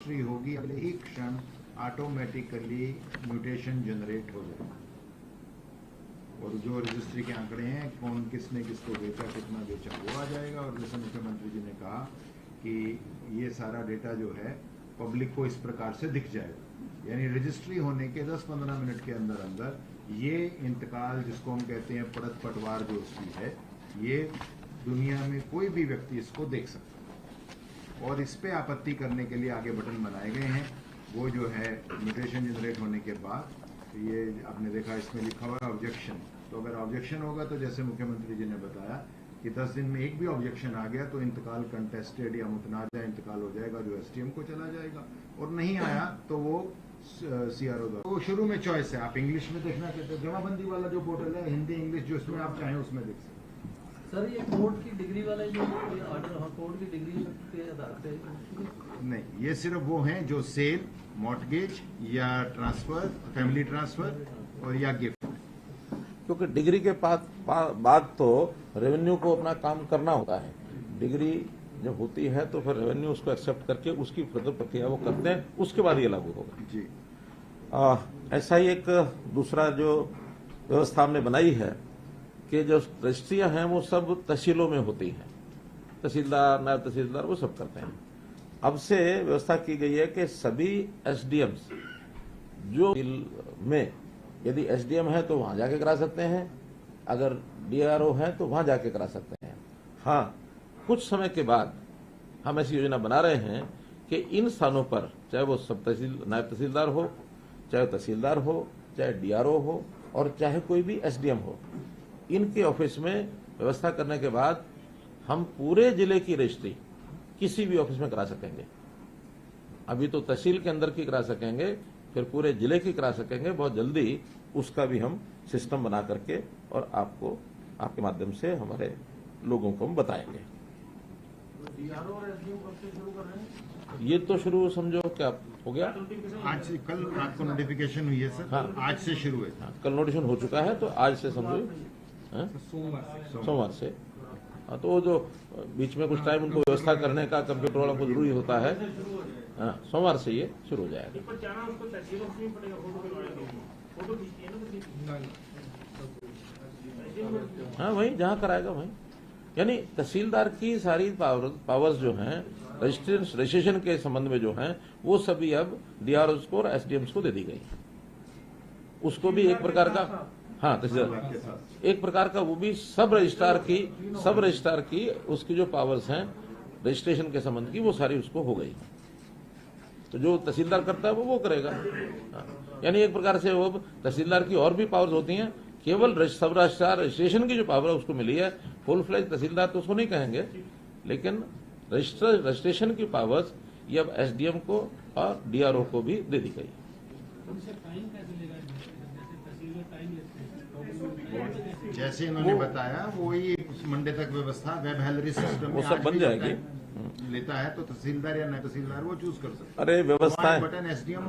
Registry होगी, अगले ही क्षण ऑटोमेटिकली म्यूटेशन जनरेट हो जाएगा और जो रजिस्ट्री के आंकड़े हैं, कौन किसने किसको बेचा, कितना बेचा, वो आ जाएगा। और जैसे मुख्यमंत्री जी ने कहा कि ये सारा डेटा जो है पब्लिक को इस प्रकार से दिख जाएगा, यानी रजिस्ट्री होने के 10-15 मिनट के अंदर अंदर ये इंतकाल, जिसको हम कहते हैं पड़त पटवार जो उसकी है, ये दुनिया में कोई भी व्यक्ति इसको देख सकता है। और इस पे आपत्ति करने के लिए आगे बटन बनाए गए हैं। वो जो है म्यूटेशन जनरेट होने के बाद, ये आपने देखा इसमें लिखा हुआ है ऑब्जेक्शन। तो अगर ऑब्जेक्शन होगा तो जैसे मुख्यमंत्री जी ने बताया कि 10 दिन में एक भी ऑब्जेक्शन आ गया तो इंतकाल कंटेस्टेड या मुतनाज़ा इंतकाल हो जाएगा, जो एसडीएम को चला जाएगा। और नहीं आया तो वो सीआरओ द्वारा। वो शुरू में चॉइस है, आप इंग्लिश में देखना चाहते हैं, जमाबंदी वाला जो पोर्टल है, हिंदी इंग्लिश जो इसमें आप चाहें उसमें देख सकते हैं। सर ये कोर्ट की डिग्री वाले जो ऑर्डर, कोर्ट की डिग्री के आधार पे नहीं, ये सिर्फ वो हैं जो सेल, मॉर्टगेज या ट्रांसफर, फैमिली ट्रांसफर और या गिफ्ट। क्योंकि डिग्री के बाद तो रेवेन्यू को अपना काम करना होता है। डिग्री जब होती है तो फिर रेवेन्यू उसको एक्सेप्ट करके उसकी फर्दर प्रक्रिया वो करते हैं, उसके बाद ये लागू होगा जी। ऐसा ही एक दूसरा जो व्यवस्था हमने बनाई है कि जो रजिस्ट्रियां हैं वो सब तहसीलों में होती हैं, तहसीलदार, नायब तहसीलदार वो सब करते हैं। अब से व्यवस्था की गई है कि सभी एसडीएम्स जो में यदि एसडीएम है तो वहां जाके करा सकते हैं, अगर डीआरओ है तो वहां जाके करा सकते हैं। हाँ, कुछ समय के बाद हम ऐसी योजना बना रहे हैं कि इन स्थानों पर, चाहे वो सब नायब तहसीलदार हो, चाहे तहसीलदार हो, चाहे डीआरओ हो और चाहे कोई भी एसडीएम हो, इनके ऑफिस में व्यवस्था करने के बाद हम पूरे जिले की रजिस्ट्री किसी भी ऑफिस में करा सकेंगे। अभी तो तहसील के अंदर की करा सकेंगे, फिर पूरे जिले की करा सकेंगे। बहुत जल्दी उसका भी हम सिस्टम बना करके और आपको, आपके माध्यम से हमारे लोगों को हम बताएंगे। ये तो शुरू समझो क्या हो गया, आज से कल आपको नोटिफिकेशन हुई है सर? हाँ, आज से शुरू है। हाँ, कल नोटिफिकेशन हो चुका है, तो आज से समझो सोमवार से। हाँ, तो वो जो बीच में कुछ टाइम उनको व्यवस्था करने का कंप्यूटर वालों को जरूरी होता है, हाँ, सोमवार से ये शुरू हो जाएगा। हाँ, वहीं जहाँ कराएगा वहीं, यानी तहसीलदार की सारी पावर्स जो हैं रजिस्ट्रेशन के संबंध में जो हैं वो सभी अब डीआरओ को और एसडीएम्स को दे दी गई। उसको भी एक प्रकार का, हाँ, तहसीलदार एक प्रकार का, वो भी सब रजिस्ट्रार की उसकी जो पावर्स हैं रजिस्ट्रेशन के संबंध की, वो सारी उसको हो गई। तो जो तहसीलदार करता है वो करेगा। यानी एक प्रकार से वो तहसीलदार की और भी पावर्स होती हैं, केवल सब रजिस्ट्रेशन की जो पावर है उसको मिली है। फुल फ्लेज तहसीलदार तो उसको नहीं कहेंगे, लेकिन रजिस्ट्रेशन की पावर्स ये अब एसडीएम को और डीआरओ को भी दे दी गई। जैसे इन्होंने बताया वही मंडे तक व्यवस्था वेब हेलरी सिस्टम वो सब बन जाएगी। लेता है तो तहसीलदार या नए तहसीलदार वो चूज कर सकते। अरे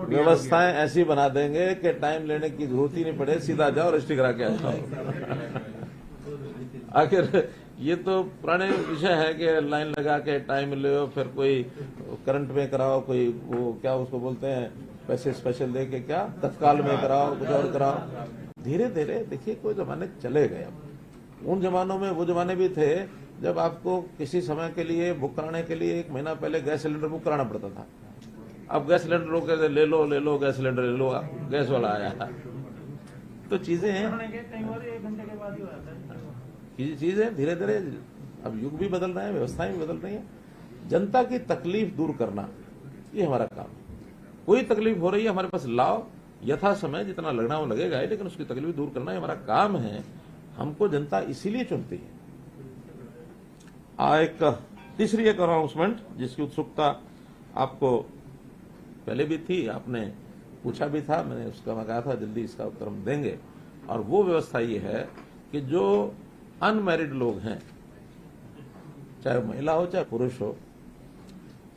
व्यवस्थाएं ऐसी बना देंगे कि टाइम लेने की जरूरत ही नहीं पड़े, सीधा जाओ रजिस्ट्री करा के आ जाओ। आखिर ये तो पुराने विषय है कि लाइन लगा के टाइम ले, फिर कोई करंट में कराओ, कोई वो क्या उसको बोलते हैं पैसे स्पेशल दे के, क्या तत्काल में कराओ, कुछ और कराओ। धीरे धीरे देखिए कोई जमाने चले गए। अब उन जमानों में वो जमाने भी थे जब आपको किसी समय के लिए बुक कराने के लिए 1 महीना पहले गैस सिलेंडर बुक कराना पड़ता था। अब गैस सिलेंडर रोक के ले लो गैस सिलेंडर ले लो, गैस वाला आया। तो चीजें धीरे धीरे, अब युग भी बदल रहे हैं, व्यवस्थाएं भी बदल रही हैं। जनता की तकलीफ दूर करना ये हमारा काम है। कोई तकलीफ हो रही है हमारे पास लाओ, यथा समय जितना लगना वो लगेगा, लेकिन उसकी तकलीफ दूर करना हमारा काम है। हमको जनता इसीलिए चुनती है। एक तीसरी एक अनाउंसमेंट जिसकी उत्सुकता आपको पहले भी थी, आपने पूछा भी था, मैंने उसका मैं कहा था जल्दी इसका उत्तर हम देंगे। और वो व्यवस्था ये है कि जो अनमैरिड लोग हैं, चाहे महिला हो चाहे पुरुष हो,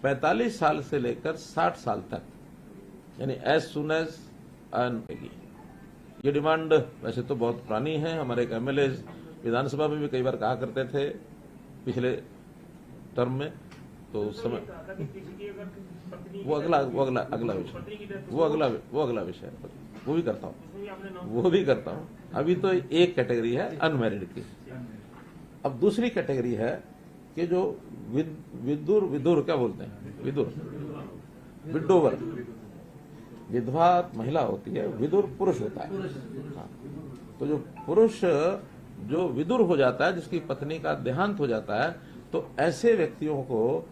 45 साल से लेकर 60 साल तक, यानी एज सुन एज अर्न, ये डिमांड वैसे तो बहुत पुरानी है। हमारे एक एमएलए विधानसभा में भी कई बार कहा करते थे पिछले टर्म में, तो उस समय वो अगला विषय, वो अगला विषय है, वो भी करता हूँ। अभी तो एक कैटेगरी है अनमैरिड की। अब दूसरी कैटेगरी है कि जो विदुर क्या बोलते हैं, विडोवर, विधवा महिला होती है, विदुर पुरुष होता है। हाँ। तो जो पुरुष जो विदुर हो जाता है, जिसकी पत्नी का देहांत हो जाता है, तो ऐसे व्यक्तियों को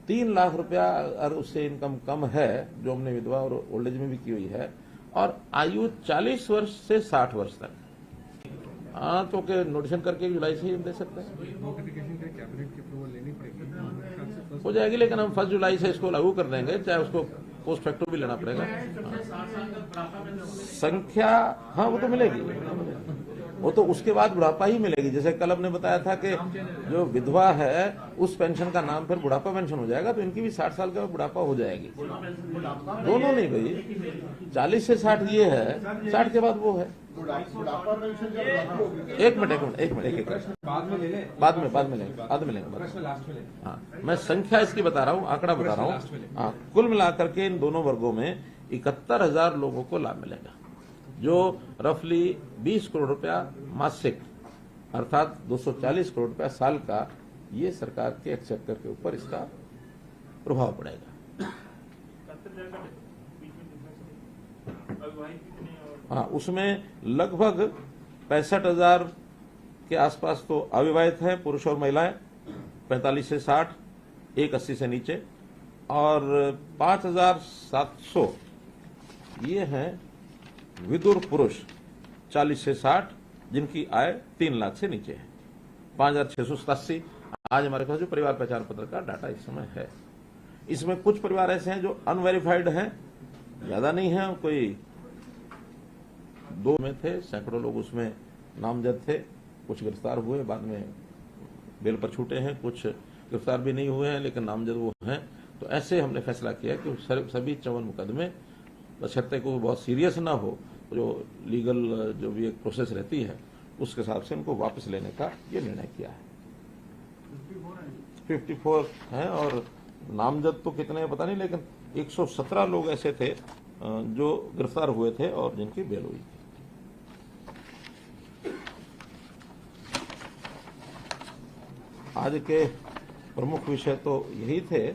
3 लाख रुपया और उससे इनकम कम है, जो हमने विधवा और ओल्ड एज में भी की हुई है, और आयु 40 वर्ष से 60 वर्ष तक। हाँ, तो के नोटिफिकेशन करके जुलाई से ही हम दे सकते हैं, नोटिफिकेशन के कैबिनेट की अप्रूवल लेनी पड़ेगी, हो जाएगी। लेकिन हम 1 जुलाई से इसको लागू कर देंगे, चाहे उसको पोस्ट फैक्टो भी लेना पड़ेगा। संख्या, हाँ वो तो मिलेगी, वो तो उसके बाद बुढ़ापा ही मिलेगी। जैसे कल हमने बताया था कि जो विधवा है उस पेंशन का नाम फिर बुढ़ापा पेंशन हो जाएगा, तो इनकी भी 60 साल का बुढ़ापा हो जाएगी। दोनों नहीं भाई, 40 से 60 ये है, 60 के बाद वो है। एक मिनट बाद में लेंगे। हाँ, मैं संख्या इसकी बता रहा हूँ, आंकड़ा बता रहा हूँ। हाँ, कुल मिलाकर के इन दोनों वर्गों में 71,000 लोगों को लाभ मिलेगा, जो रफली 20 करोड़ रुपया मासिक, अर्थात 240 करोड़ रुपया साल का, ये सरकार के एक्सचेकर के ऊपर इसका प्रभाव पड़ेगा। हाँ, उसमें लगभग 65,000 के आसपास तो अविवाहित हैं, पुरुष और महिलाएं, 45 से 60, 80 से नीचे, और 5,700 ये हैं विदुर पुरुष 40 से 60, जिनकी आय 3 लाख से नीचे है। 5,687 आज हमारे पास जो परिवार पहचान पत्र का डाटा इस समय है। इसमें कुछ परिवार ऐसे हैं जो अनवेरिफाइड हैं, ज्यादा नहीं है, कोई 2 में थे, सैकड़ों लोग उसमें नामजद थे, कुछ गिरफ्तार हुए, बाद में बेल पर छूटे हैं, कुछ गिरफ्तार भी नहीं हुए हैं लेकिन नामजद वो हैं। तो ऐसे हमने फैसला किया कि सभी 54 मुकदमे, बशर्ते को बहुत सीरियस ना हो, जो लीगल जो भी एक प्रोसेस रहती है उसके हिसाब से उनको वापस लेने का ये निर्णय किया है। 54 हैं, और नामजद तो कितने पता नहीं, लेकिन 117 लोग ऐसे थे जो गिरफ्तार हुए थे और जिनकी बेल हुई थी। आज के प्रमुख विषय तो यही थे।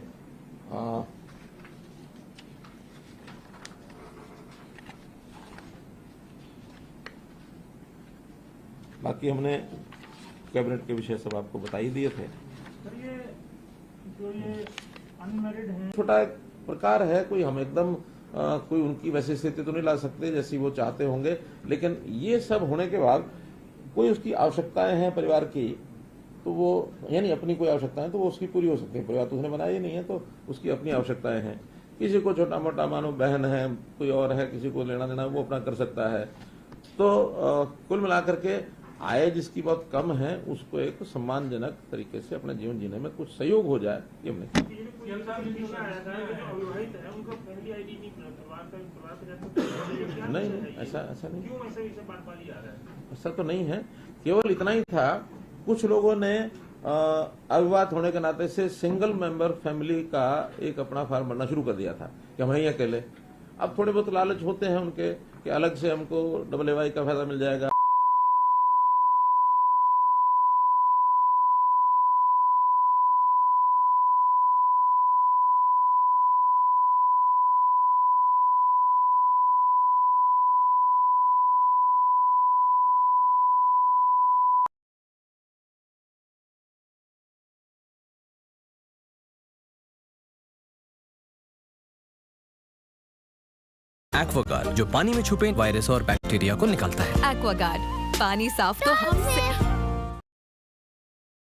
बाकी हमने कैबिनेट के विषय सब आपको बता ही दिए थे। सर, ये जो ये अनमैरिड हैं, छोटा एक प्रकार है, कोई हम एकदम कोई उनकी वैसी स्थिति तो नहीं ला सकते जैसी वो चाहते होंगे, लेकिन ये सब होने के बाद कोई उसकी आवश्यकताएं हैं परिवार की, तो वो यानी अपनी कोई आवश्यकताएं तो वो उसकी पूरी हो सकती है। परिवार तो उसने बनाया ही नहीं है, तो उसकी अपनी आवश्यकताएं हैं। किसी को छोटा मोटा मानो बहन है, कोई और है, किसी को लेना देना वो अपना कर सकता है। तो कुल मिलाकर के आय जिसकी बहुत कम है उसको एक सम्मानजनक तरीके से अपना जीवन जीने में कुछ सहयोग हो जाए, ये हमने नहीं, ऐसा नहीं, ऐसा तो नहीं है। केवल इतना ही था, कुछ लोगों ने अविवाहित होने के नाते से सिंगल मेंबर फैमिली का एक अपना फार्म भरना शुरू कर दिया था कि हम ही अकेले। अब थोड़े बहुत लालच होते हैं उनके कि अलग से हमको AAY का फायदा मिल जाएगा। एक्वागार्ड, जो पानी में छुपे वायरस और बैक्टीरिया को निकालता है। एक्वागार्ड, पानी साफ तो हमसे।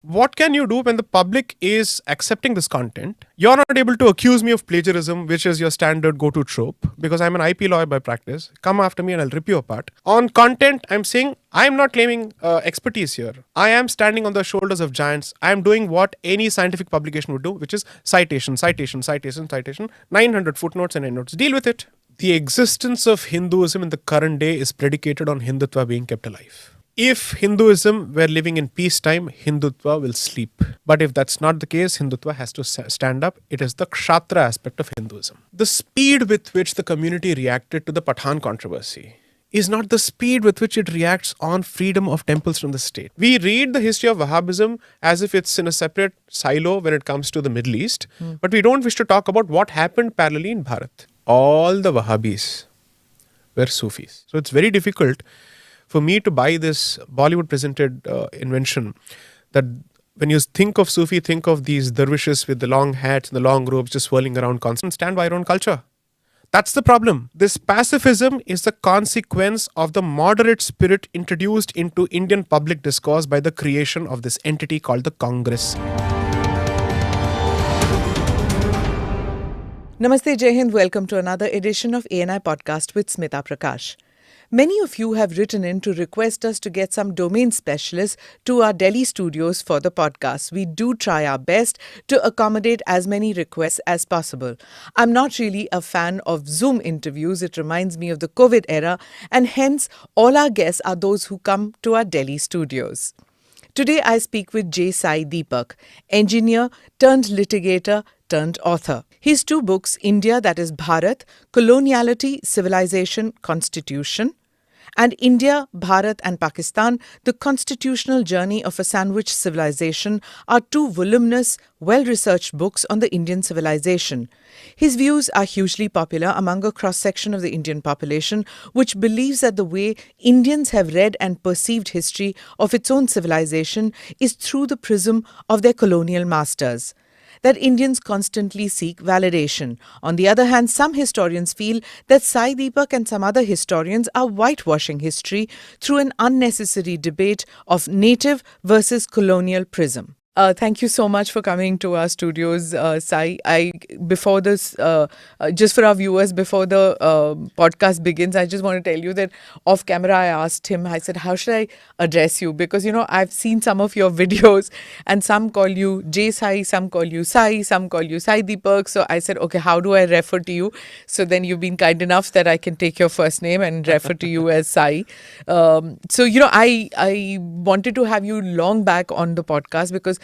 What can you do when the public is accepting this content? You're not able to accuse me of plagiarism, which is your standard go-to trope, because I'm an IP lawyer by practice. Come after me and I'll rip you apart. On content, I'm saying I'm not claiming expertise here. I am standing on the shoulders of giants. I am doing what any scientific publication would do, which is citation, 900 footnotes and endnotes. Deal with it. The existence of Hinduism in the current day is predicated on Hindutva being kept alive. if Hinduism were living in peacetime, Hindutva will sleep. But if that's not the case, Hindutva has to stand up. It is the Kshatriya aspect of Hinduism. The speed with which the community reacted to the Pathan controversy is not the speed with which it reacts on freedom of temples from the state. We read the history of Wahhabism as if it's in a separate silo when it comes to the Middle East, but we don't wish to talk about what happened parallelly in Bharat. All the Wahhabis were Sufis. So it's very difficult for me to buy this Bollywood presented invention that when you think of Sufi, think of these dervishes with the long hats and the long robes just swirling around constant. Stand by your own culture. That's the problem. This pacifism is the consequence of the moderate spirit introduced into Indian public discourse by the creation of this entity called the Congress. Namaste, Jai Hind. Welcome to another edition of ANI Podcast with Smita Prakash. Many of you have written in to request us to get some domain specialists to our Delhi studios for the podcast. We do try our best to accommodate as many requests as possible. I'm not really a fan of Zoom interviews. It reminds me of the COVID era, and hence all our guests are those who come to our Delhi studios. Today I speak with J. Sai Deepak, engineer turned litigator turned author. His two books, India, that is Bharat, Coloniality, Civilization, Constitution, and India, Bharat and Pakistan, The Constitutional Journey of a Sandwich Civilization, are two voluminous, well-researched books on the Indian civilization. His views are hugely popular among a cross-section of the Indian population, which believes that the way Indians have read and perceived history of its own civilization is through the prism of their colonial masters. That Indians constantly seek validation. On the other hand, some historians feel that Sai Deepak and some other historians are whitewashing history through an unnecessary debate of native versus colonial prism. Thank you so much for coming to our studios, Sai. Before this, just for our viewers, before the podcast begins, I just want to tell you that off camera, I asked him, I said, how should I address you? Because, I've seen some of your videos and some call you J Sai, some call you Sai, some call you Sai Deepak. So I said, okay, how do I refer to you? So then you've been kind enough that I can take your first name and refer to you as Sai. I wanted to have you long back on the podcast because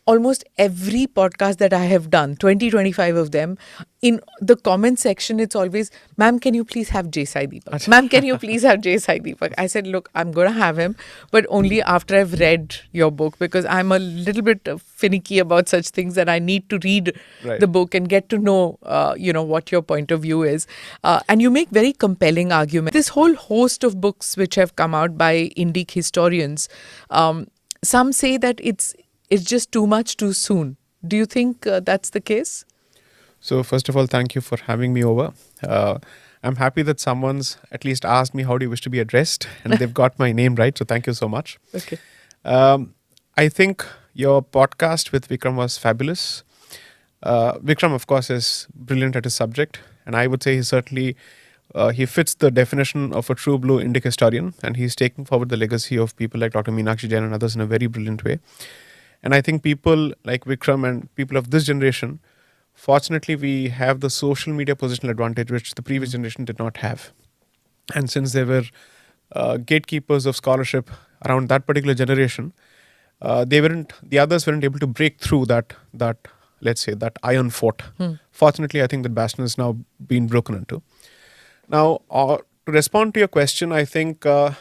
almost every podcast that I have done, 25 of them, in the comment section, it's always, ma'am, can you please have J. Sai Deepak? Ma'am, can you please have J. Sai Deepak? I said, look, I'm going to have him, but only after I've read your book, because I'm a little bit finicky about such things that I need to read the book and get to know, what your point of view is. And you make very compelling arguments. This whole host of books which have come out by Indic historians, some say that it's just too much too soon. Do you think that's the case? So first of all, thank you for having me over. I'm happy that someone's at least asked me, how do you wish to be addressed? And they've got my name right. So thank you so much. Okay. I think your podcast with Vikram was fabulous. Vikram, of course, is brilliant at his subject. And I would say he certainly he fits the definition of a true blue Indic historian. And he's taking forward the legacy of people like Dr. Meenakshi Jain and others in a very brilliant way. And I think people like Vikram and people of this generation, fortunately, we have the social media positional advantage, which the previous generation did not have. And since there were gatekeepers of scholarship around that particular generation, the others weren't able to break through that let's say, that iron fort. Fortunately, I think that bastion has now been broken into. Now, to respond to your question, I think the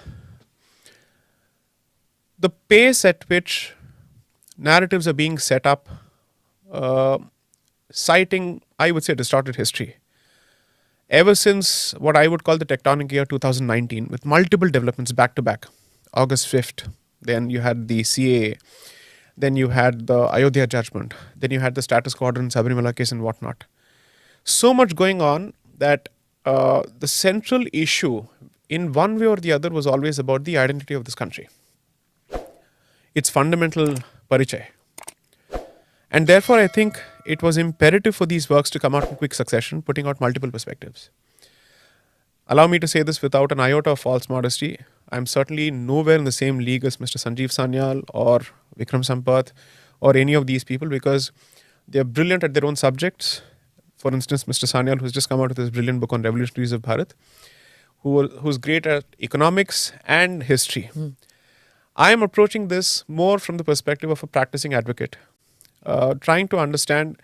pace at which narratives are being set up, citing, I would say, distorted history. Ever since what I would call the tectonic year 2019, with multiple developments back to back, August 5th, then you had the CAA, then you had the Ayodhya judgment, then you had the status quo order in Sabarimala case and whatnot. So much going on that the central issue, in one way or the other, was always about the identity of this country. Its fundamental parichay. And therefore, I think it was imperative for these works to come out in quick succession, putting out multiple perspectives. Allow me to say this without an iota of false modesty. I'm certainly nowhere in the same league as Mr. Sanjeev Sanyal or Vikram Sampath or any of these people, because they're brilliant at their own subjects. For instance, Mr. Sanyal, who's just come out with this brilliant book on revolutionaries of Bharat, who's great at economics and history. I am approaching this more from the perspective of a practicing advocate, trying to understand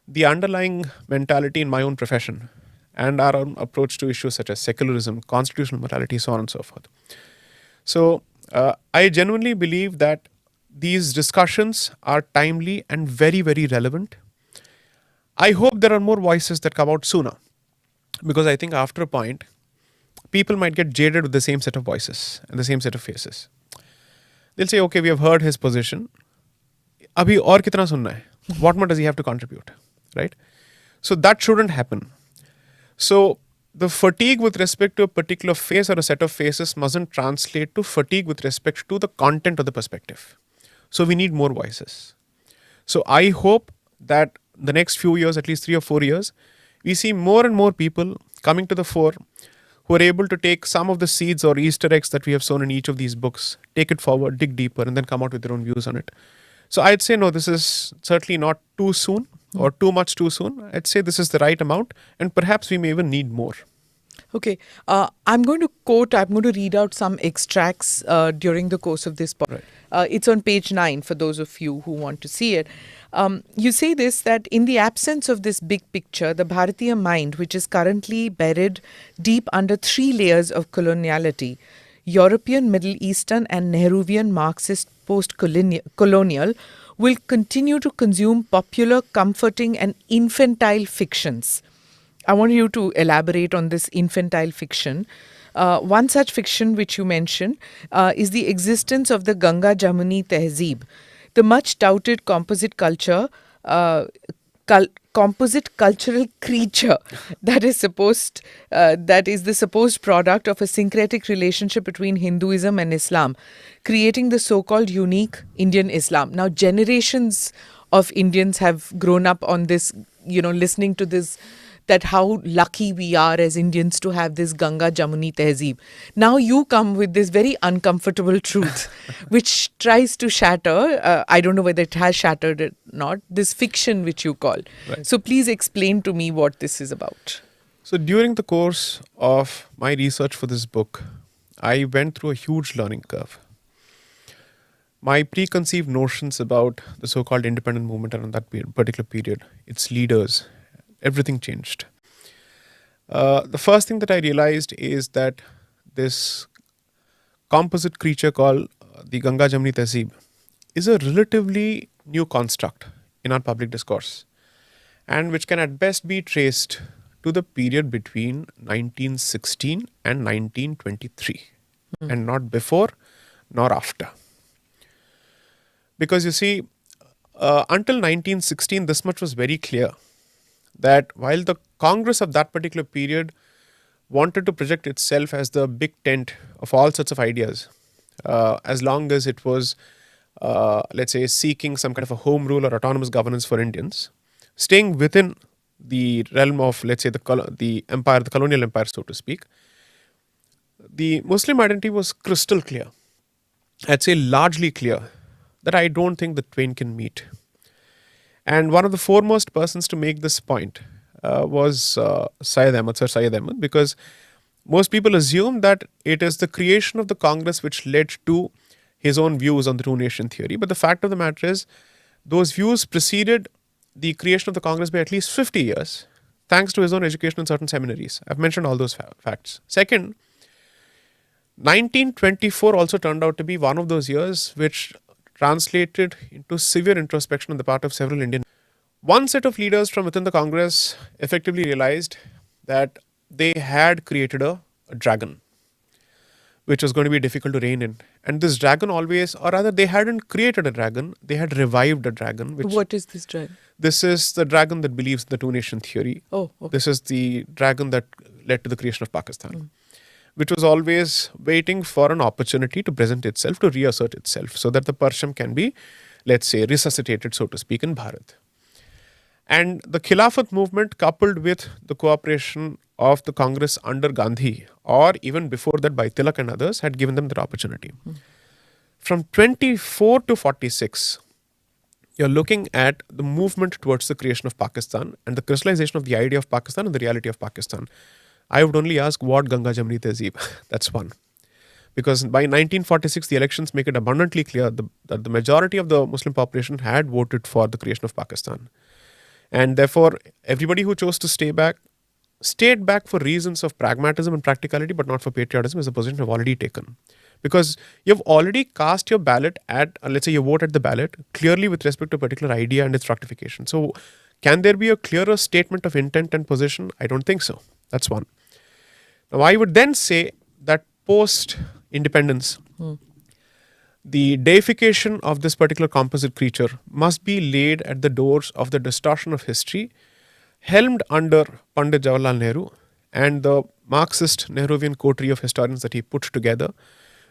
the underlying mentality in my own profession and our own approach to issues such as secularism, constitutional morality, so on and so forth. So, I genuinely believe that these discussions are timely and very, very relevant. I hope there are more voices that come out sooner, because I think after a point, people might get jaded with the same set of voices and the same set of faces. They'll say, okay, we have heard his position. Abhi aur kitna sunna hai? What more does he have to contribute? Right? So that shouldn't happen. So the fatigue with respect to a particular face or a set of faces mustn't translate to fatigue with respect to the content of the perspective. So we need more voices. So I hope that the next few years, at least 3 or 4 years, we see more and more people coming to the fore who are able to take some of the seeds or Easter eggs that we have sown in each of these books, take it forward, dig deeper, and then come out with their own views on it. So I'd say, no, this is certainly not too soon or too much too soon. I'd say this is the right amount, and perhaps we may even need more. Okay, I'm going to read out some extracts during the course of this podcast. Right. It's on page 9 for those of you who want to see it. You say this, that in the absence of this big picture, the Bharatiya mind, which is currently buried deep under 3 layers of coloniality, European, Middle Eastern and Nehruvian Marxist post-colonial, will continue to consume popular, comforting and infantile fictions. I want you to elaborate on this infantile fiction. One such fiction which you mentioned is the existence of the Ganga Jamuni Tehzeeb, the much touted composite cultural creature that is the supposed product of a syncretic relationship between Hinduism and Islam, creating the so-called unique Indian Islam. Now, generations of Indians have grown up on this, listening to this, that how lucky we are as Indians to have this Ganga Jamuni Tehzeeb. Now you come with this very uncomfortable truth, which tries to shatter, I don't know whether it has shattered or not, this fiction which you call. Right. So please explain to me what this is about. So during the course of my research for this book, I went through a huge learning curve. My preconceived notions about the so-called independent movement around that particular period, its leaders, everything changed. The first thing that I realized is that this composite creature called the Ganga Jamuni Tehzeeb is a relatively new construct in our public discourse, and which can at best be traced to the period between 1916 and 1923, and not before nor after. Because you see, until 1916, this much was very clear, that while the Congress of that particular period wanted to project itself as the big tent of all sorts of ideas, as long as it was, let's say, seeking some kind of a home rule or autonomous governance for Indians, staying within the realm of, let's say, the empire, the colonial empire, so to speak, the Muslim identity was crystal clear. I'd say largely clear, that I don't think the twain can meet. And one of the foremost persons to make this point was Sir Syed Ahmad, because most people assume that it is the creation of the Congress which led to his own views on the two-nation theory. But the fact of the matter is, those views preceded the creation of the Congress by at least 50 years, thanks to his own education in certain seminaries. I've mentioned all those facts. Second, 1924 also turned out to be one of those years which translated into severe introspection on the part of several Indian. One set of leaders from within the Congress effectively realized that they had created a dragon, which was going to be difficult to rein in. And this dragon always, or rather they hadn't created a dragon, they had revived a dragon. What is this dragon? This is the dragon that believes in the two-nation theory. Oh, okay. This is the dragon that led to the creation of Pakistan, which was always waiting for an opportunity to present itself, to reassert itself, so that the Persham can be, let's say, resuscitated, so to speak, in Bharat. And the Khilafat movement, coupled with the cooperation of the Congress under Gandhi, or even before that by Tilak and others, had given them that opportunity. From 24 to 46, you're looking at the movement towards the creation of Pakistan and the crystallization of the idea of Pakistan and the reality of Pakistan. I would only ask, what Ganga Jamuni Tehzeeb? That's one. Because by 1946, the elections make it abundantly clear that the majority of the Muslim population had voted for the creation of Pakistan. And therefore, everybody who chose to stayed back for reasons of pragmatism and practicality, but not for patriotism, is a position I've already taken. Because you've already cast your ballot at, let's say you vote at the ballot, clearly with respect to a particular idea and its fructification. So, can there be a clearer statement of intent and position? I don't think so. That's one. Now, I would then say that post-independence, the deification of this particular composite creature must be laid at the doors of the distortion of history, helmed under Pandit Jawaharlal Nehru and the Marxist Nehruvian coterie of historians that he put together,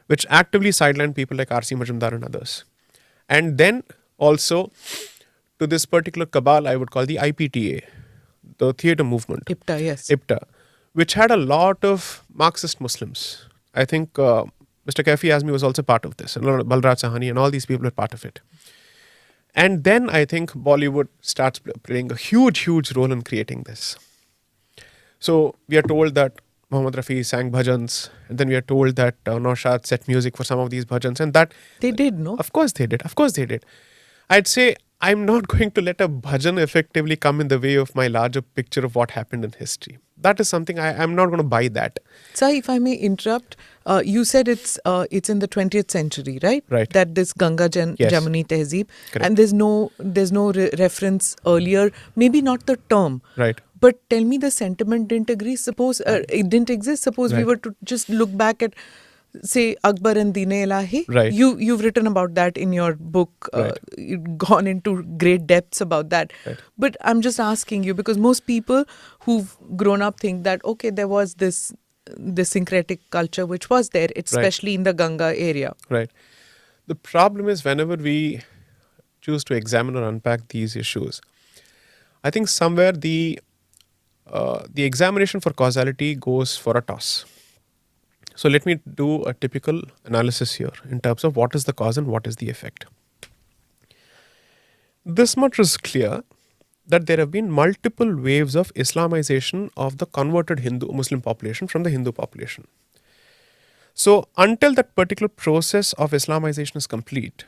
which actively sidelined people like R.C. Majumdar and others. And then also to this particular cabal, I would call the IPTA, the theatre movement. IPTA, yes. IPTA, which had a lot of Marxist Muslims. I think Mr. Kaifi Azmi was also part of this, and Balraj Sahani and all these people were part of it. And then I think Bollywood starts playing a huge role in creating this. So we are told that Muhammad Rafi sang bhajans, and then we are told that Naushad set music for some of these bhajans, and that They did, no? Of course they did. I'd say I'm not going to let a bhajan effectively come in the way of my larger picture of what happened in history. That is something I'm not going to buy that. Sai, if I may interrupt, you said it's in the 20th century, right? Right. That this Ganga Yes. Jamuni Tehzeeb, Correct. and there's no reference earlier. Maybe not the term, Right. But tell me, the sentiment didn't agree. Suppose it didn't exist. Suppose we Right. were to just look back at, say, Akbar and Dine Ilahi. Right. You've written about that in your book. Right. You've gone into great depths about that. Right. But I'm just asking you, because most people who've grown up think that, okay, there was this syncretic culture which was there, especially in the Ganga area. Right. The problem is whenever we choose to examine or unpack these issues, I think somewhere the examination for causality goes for a toss. So let me do a typical analysis here in terms of what is the cause and what is the effect. This much is clear that there have been multiple waves of Islamization of the converted Hindu-Muslim population from the Hindu population. So until that particular process of Islamization is complete,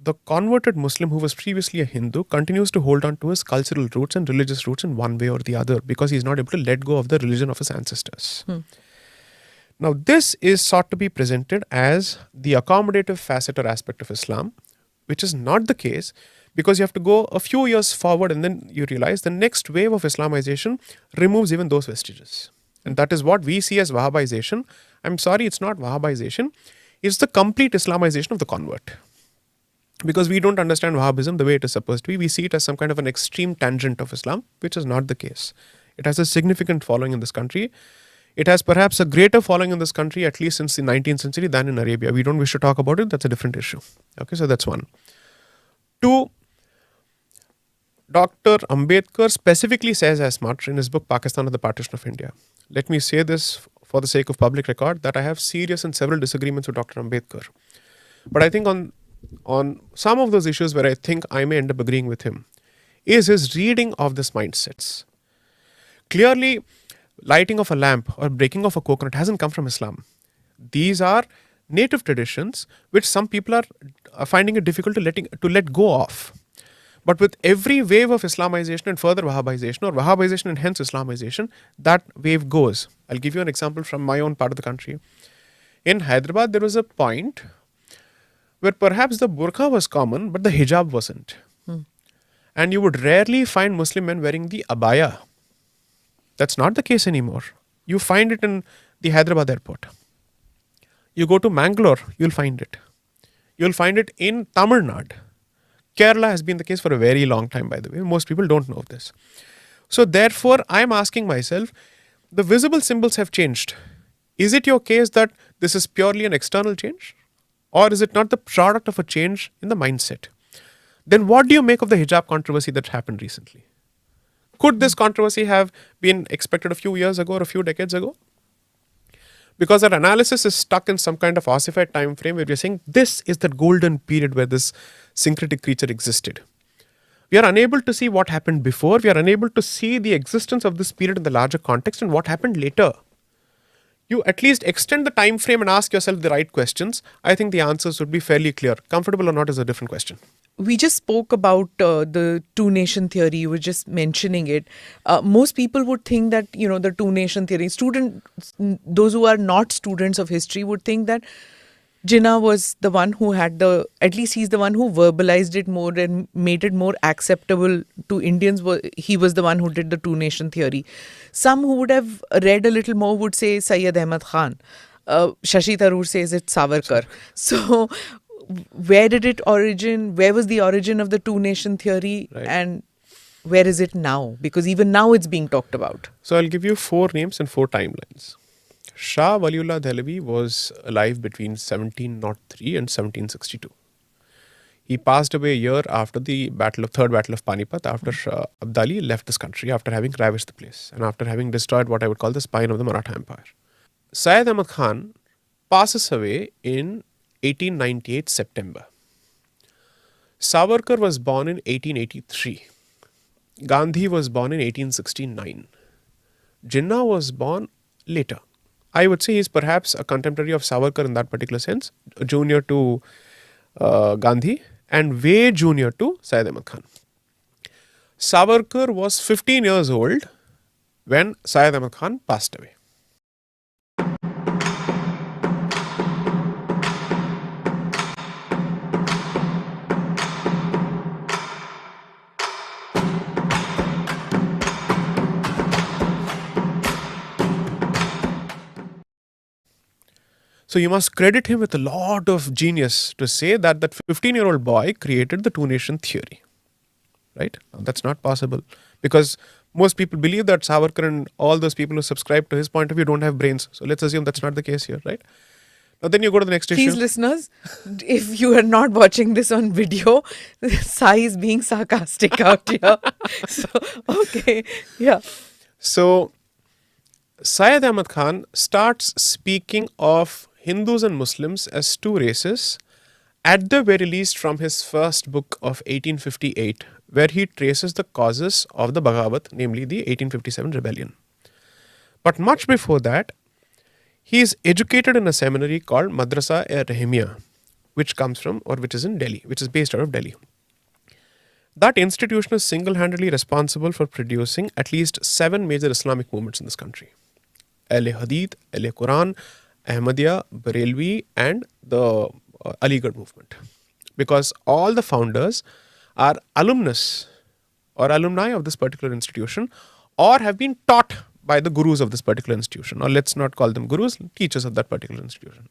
the converted Muslim who was previously a Hindu continues to hold on to his cultural roots and religious roots in one way or the other because he is not able to let go of the religion of his ancestors. Now, this is sought to be presented as the accommodative facet or aspect of Islam, which is not the case because you have to go a few years forward and then you realize the next wave of Islamization removes even those vestiges. And that is what we see as Wahhabization. I'm sorry, it's not Wahhabization. It's the complete Islamization of the convert. Because we don't understand Wahhabism the way it is supposed to be. We see it as some kind of an extreme tangent of Islam, which is not the case. It has a significant following in this country. It has perhaps a greater following in this country, at least since the 19th century, than in Arabia. We don't wish to talk about it. That's a different issue. Okay, so that's one. Two, Dr. Ambedkar specifically says as much in his book, Pakistan or the Partition of India. Let me say this for the sake of public record, that I have serious and several disagreements with Dr. Ambedkar. But I think on some of those issues where I think I may end up agreeing with him is his reading of this mindsets. Clearly, lighting of a lamp or breaking of a coconut hasn't come from Islam. These are native traditions which some people are finding it difficult to let go of. But with every wave of Islamization and further Wahhabization or Wahhabization and hence Islamization, that wave goes. I'll give you an example from my own part of the country. In Hyderabad, there was a point where perhaps the burqa was common, but the hijab wasn't. And you would rarely find Muslim men wearing the abaya. That's not the case anymore. You find it in the Hyderabad airport. You go to Mangalore, you'll find it. You'll find it in Tamil Nadu. Kerala has been the case for a very long time, by the way. Most people don't know this. So therefore, I'm asking myself, the visible symbols have changed. Is it your case that this is purely an external change? Or is it not the product of a change in the mindset? Then what do you make of the hijab controversy that happened recently? Could this controversy have been expected a few years ago or a few decades ago? Because our analysis is stuck in some kind of ossified time frame where we're saying this is the golden period where this syncretic creature existed. We are unable to see what happened before. We are unable to see the existence of this period in the larger context and what happened later. you at least extend the time frame and ask yourself the right questions, I think the answers would be fairly clear. Comfortable or not is a different question. We just spoke about the two-nation theory. You were just mentioning it. Most people would think that, the two-nation theory, those who are not students of history would think that Jinnah was the one who had at least he's the one who verbalized it more and made it more acceptable to Indians. He was the one who did the two-nation theory. Some who would have read a little more would say Sayyid Ahmad Khan. Shashi Tharoor says it's Savarkar. So where did it origin? Where was the origin of the two-nation theory? Right. And where is it now? Because even now it's being talked about. So I'll give you 4 names and 4 timelines. Shah Waliullah Dehlavi was alive between 1703 and 1762. He passed away a year after the Third Battle of Panipat, after Shah Abdali left this country after having ravaged the place and after having destroyed what I would call the spine of the Maratha Empire. Syed Ahmad Khan passes away in 1898 September. Savarkar was born in 1883. Gandhi was born in 1869. Jinnah was born later. I would say he's perhaps a contemporary of Savarkar in that particular sense, junior to Gandhi and way junior to Syed Ahmad Khan. Savarkar was 15 years old when Syed Ahmad Khan passed away. So you must credit him with a lot of genius to say that 15-year-old boy created the two-nation theory. Right? Now, that's not possible because most people believe that Savarkar and all those people who subscribe to his point of view don't have brains. So let's assume that's not the case here, right? Now then you go to the next issue. Please, listeners, if you are not watching this on video, Sai is being sarcastic out here. So, okay, yeah. So Syed Ahmad Khan starts speaking of Hindus and Muslims as 2 races, at the very least from his first book of 1858, where he traces the causes of the Bagawat, namely the 1857 rebellion. But much before that, he is educated in a seminary called Madrasa-e-Rahimiyya, which is in Delhi, which is based out of Delhi. That institution is single-handedly responsible for producing at least 7 major Islamic movements in this country. Ahle Hadith, Ahle Quran, Ahmadiyya, Barelvi and the Aligarh movement. Because all the founders are alumnus or alumni of this particular institution or have been taught by the gurus of this particular institution, or let's not call them gurus, teachers of that particular institution.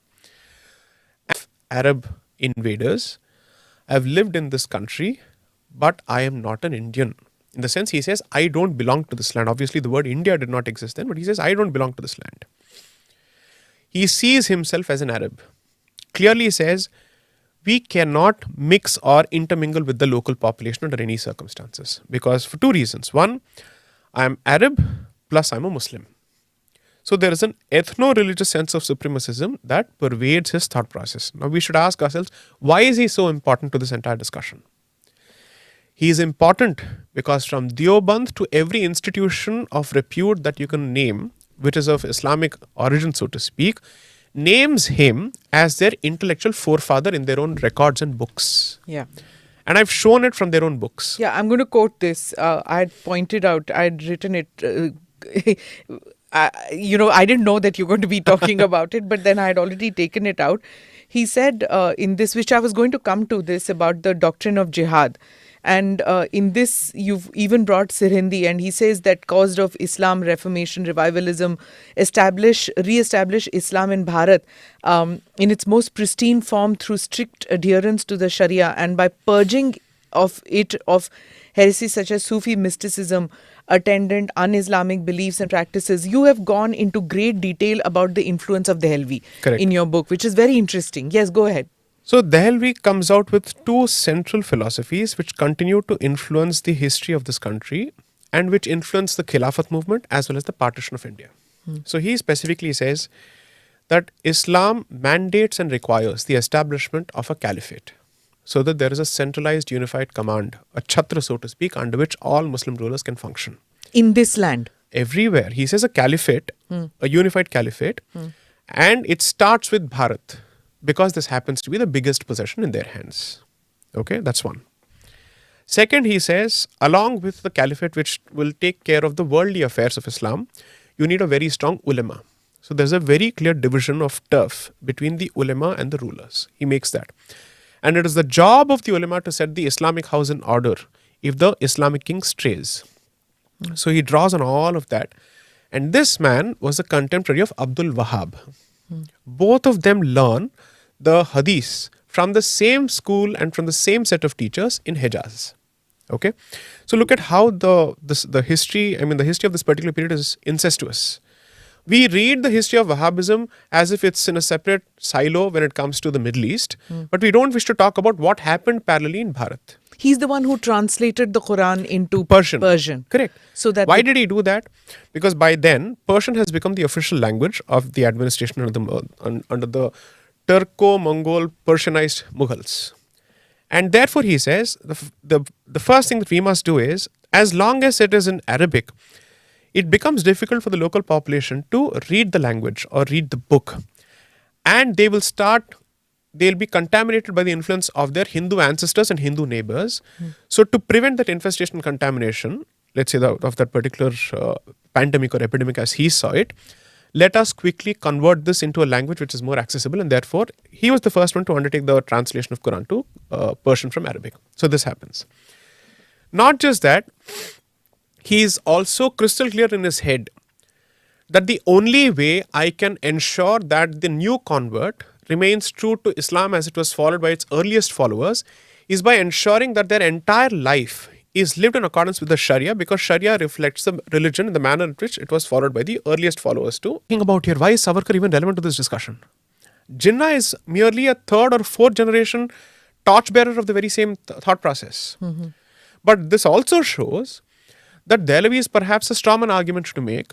Arab invaders have lived in this country, but I am not an Indian. In the sense he says, I don't belong to this land. Obviously the word India did not exist then, but he says, I don't belong to this land. He sees himself as an Arab. Clearly says, we cannot mix or intermingle with the local population under any circumstances. Because for 2 reasons. One, I am Arab plus I am a Muslim. So there is an ethno-religious sense of supremacism that pervades his thought process. Now we should ask ourselves, why is he so important to this entire discussion? He is important because from Deoband to every institution of repute that you can name, which is of Islamic origin, so to speak, names him as their intellectual forefather in their own records and books. Yeah. And I've shown it from their own books. Yeah, I'm going to quote this. I had pointed out, I had written it. I didn't know that you're going to be talking about it, but then I had already taken it out. He said in this, which I was going to come to this about the doctrine of jihad. And in this, you've even brought Sirhindi, and he says that caused of Islam, Reformation, Revivalism, re-establish Islam in Bharat in its most pristine form through strict adherence to the Sharia and by purging of heresies such as Sufi mysticism, attendant un-Islamic beliefs and practices. You have gone into great detail about the influence of Dehlvi in your book, which is very interesting. Yes, go ahead. So Dehlvi comes out with 2 central philosophies which continue to influence the history of this country and which influence the Khilafat movement as well as the partition of India. So he specifically says that Islam mandates and requires the establishment of a caliphate so that there is a centralized unified command, a chhatra so to speak, under which all Muslim rulers can function. In this land? Everywhere. He says a caliphate a unified caliphate, and it starts with Bharat because this happens to be the biggest possession in their hands. Okay, that's one. Second, he says, along with the caliphate which will take care of the worldly affairs of Islam, you need a very strong ulama. So there's a very clear division of turf between the ulama and the rulers. He makes that. And it is the job of the ulama to set the Islamic house in order if the Islamic king strays. So he draws on all of that. And this man was a contemporary of Abdul Wahhab. Both of them learn the hadith from the same school and from the same set of teachers in Hejaz. Okay, so look at how the history. The history of this particular period is incestuous. We read the history of Wahhabism as if it's in a separate silo when it comes to the Middle East, but we don't wish to talk about what happened parallelly in Bharat. He's the one who translated the Quran into Persian. Correct. So that why did he do that? Because by then Persian has become the official language of the administration under the Turco-Mongol Persianized Mughals. And therefore he says the first thing that we must do is, as long as it is in Arabic, it becomes difficult for the local population to read the language or read the book. And they'll be contaminated by the influence of their Hindu ancestors and Hindu neighbors. So to prevent that infestation and contamination, let's say of that particular pandemic or epidemic as he saw it, let us quickly convert this into a language which is more accessible, and therefore he was the first one to undertake the translation of Quran to Persian from Arabic. So this happens. Not just that, he is also crystal clear in his head that the only way I can ensure that the new convert remains true to Islam as it was followed by its earliest followers is by ensuring that their entire life is lived in accordance with the Sharia, because Sharia reflects the religion in the manner in which it was followed by the earliest followers too. Thinking about here, why is Savarkar even relevant to this discussion? Jinnah is merely a third or fourth generation torchbearer of the very same thought process. But this also shows that Dehlavi is perhaps a strawman argument to make,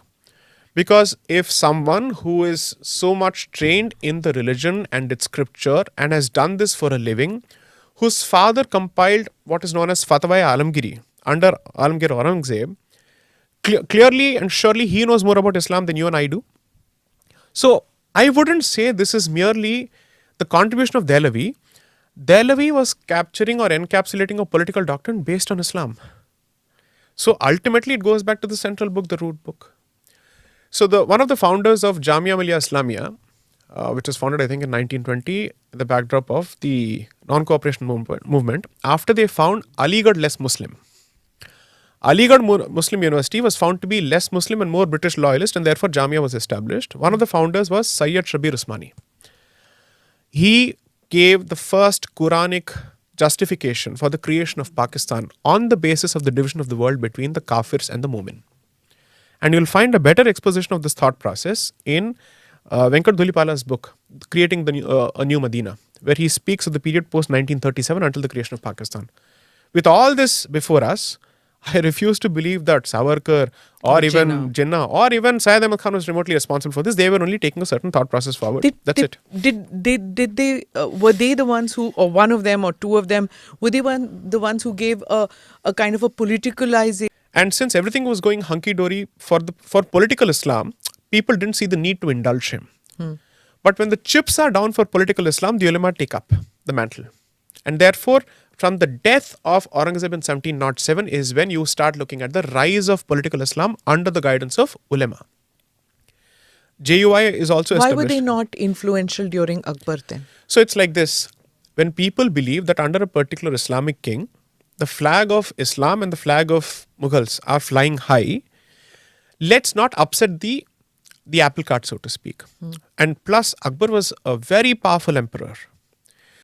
because if someone who is so much trained in the religion and its scripture and has done this for a living, whose father compiled what is known as Fatwa-e-Alamgiri under Alamgir Aurangzeb, clearly and surely he knows more about Islam than you and I do. So I wouldn't say this is merely the contribution of Dehlavi. Dehlavi was capturing or encapsulating a political doctrine based on Islam. So ultimately it goes back to the central book, the root book. So one of the founders of Jamia Millia Islamia, which was founded I think in 1920, the backdrop of the non-cooperation movement, after they found Aligarh less Muslim. Aligarh Muslim University was found to be less Muslim and more British loyalist, and therefore Jamia was established. One of the founders was Sayyid Shabir Usmani. He gave the first Quranic justification for the creation of Pakistan on the basis of the division of the world between the Kafirs and the Mu'min. And you'll find a better exposition of this thought process in Venkat Dhulipala's book, Creating a New Medina, where he speaks of the period post-1937 until the creation of Pakistan. With all this before us, I refuse to believe that Savarkar or even Jinnah or even Syed Ahmad Khan was remotely responsible for this. They were only taking a certain thought process forward. Did they were they the ones who, or one of them or two of them, were they the ones who gave a kind of a politicalization? And since everything was going hunky-dory for political Islam, people didn't see the need to indulge him. But when the chips are down for political Islam, the ulama take up the mantle. And therefore, from the death of Aurangzeb in 1707 is when you start looking at the rise of political Islam under the guidance of ulama. JUI is also established. Why were they not influential during Akbar then? So it's like this. When people believe that under a particular Islamic king, the flag of Islam and the flag of Mughals are flying high, let's not upset the apple cart, so to speak. And plus, Akbar was a very powerful emperor.